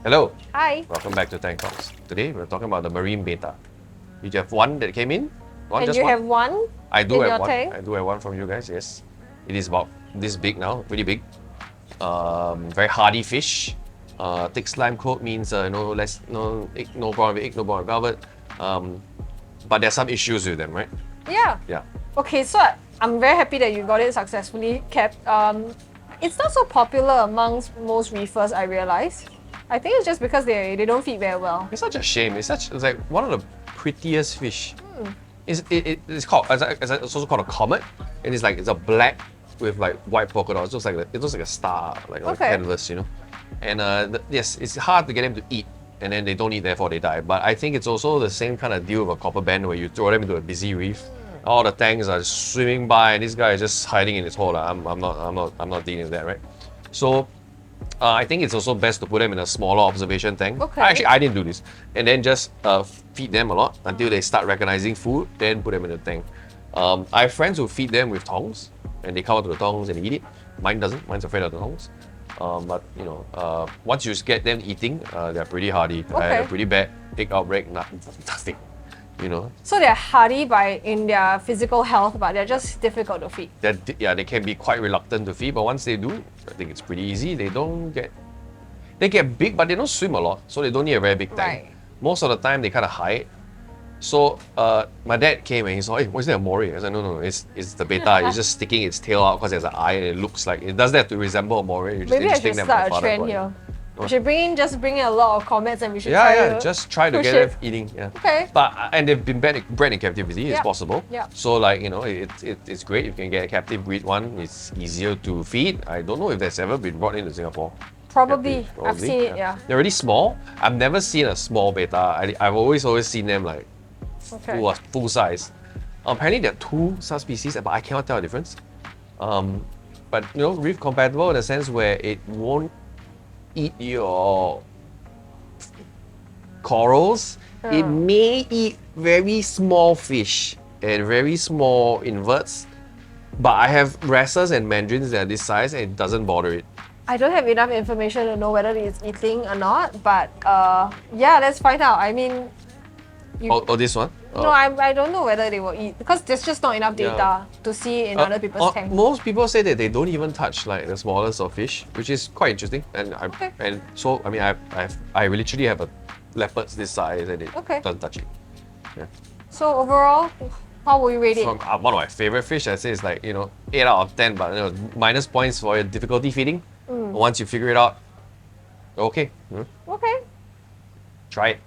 Hello. Hi. Welcome back to Tank Talks. Today we're talking about the Marine Betta. You have one that came in? And just you one? have one I do in have your one. tank? I do have one from you guys, yes. It is about this big now, pretty big. Very hardy fish. Thick slime coat means no problem with egg, no problem with velvet. But there's some issues with them, right? Yeah. Yeah. Okay, so I'm very happy that you got it successfully kept. It's not so popular amongst most reefers, I realize. I think it's just because they don't feed very well. It's such a shame. It's like one of the prettiest fish. It's called it's also called a comet, and it's a black with like white polka dots. It looks like a star, like on a canvas, you know. And yes, it's hard to get them to eat, and then they don't eat, therefore they die. But I think it's also the same kind of deal with a copper band where you throw them into a busy reef. All the tanks are swimming by, and this guy is just hiding in his hole. I'm not dealing with that, right? So I think it's also best to put them in a smaller observation tank. Okay. Actually, I didn't do this. And then just feed them a lot until they start recognizing food, then put them in the tank. I have friends who feed them with tongs, and they come out to the tongs and eat it. Mine doesn't. Mine's afraid of the tongs. But you know, once you get them eating, they're pretty hardy. I had a pretty bad egg outbreak, nothing. You know. So they're hardy in their physical health, but they're just difficult to feed. They can be quite reluctant to feed, but once they do, I think it's pretty easy. They get big, but they don't swim a lot, so they don't need a very big tank. Right. Most of the time, they kind of hide. So my dad came and he saw, hey, what's that, a moray? I said, no, it's the betta. It's just sticking its tail out because there's an eye and it looks like, it does that to resemble a moray. Maybe I should start a trend here. We should bring in a lot of comets and we should just try to get them eating. Yeah. Okay. And they've been bred in captivity. It's possible. Yeah. So like you know, it's great if you can get a captive breed one. It's easier to feed. I don't know if that's ever been brought into Singapore. Probably. I've seen it. Yeah. They're already small. I've never seen a small betta. I've always seen them like full size. Apparently there are two subspecies, but I cannot tell the difference. But you know, reef compatible in the sense where it won't eat your corals. It may eat very small fish and very small inverts, but I have wrestlers and mandarins that are this size and it doesn't bother it. I don't have enough information to know whether it's eating or not, but yeah, let's find out. I mean, this one? No, I don't know whether they will eat because there's just not enough data to see in other people's tanks. Most people say that they don't even touch like the smallest of fish, which is quite interesting. And so I mean I literally have a leopards this size and it doesn't touch it. Yeah. So overall, how will you rate it? One of my favorite fish, I say is like 8 out of 10, but minus points for your difficulty feeding. Once you figure it out, okay. Okay. Try it.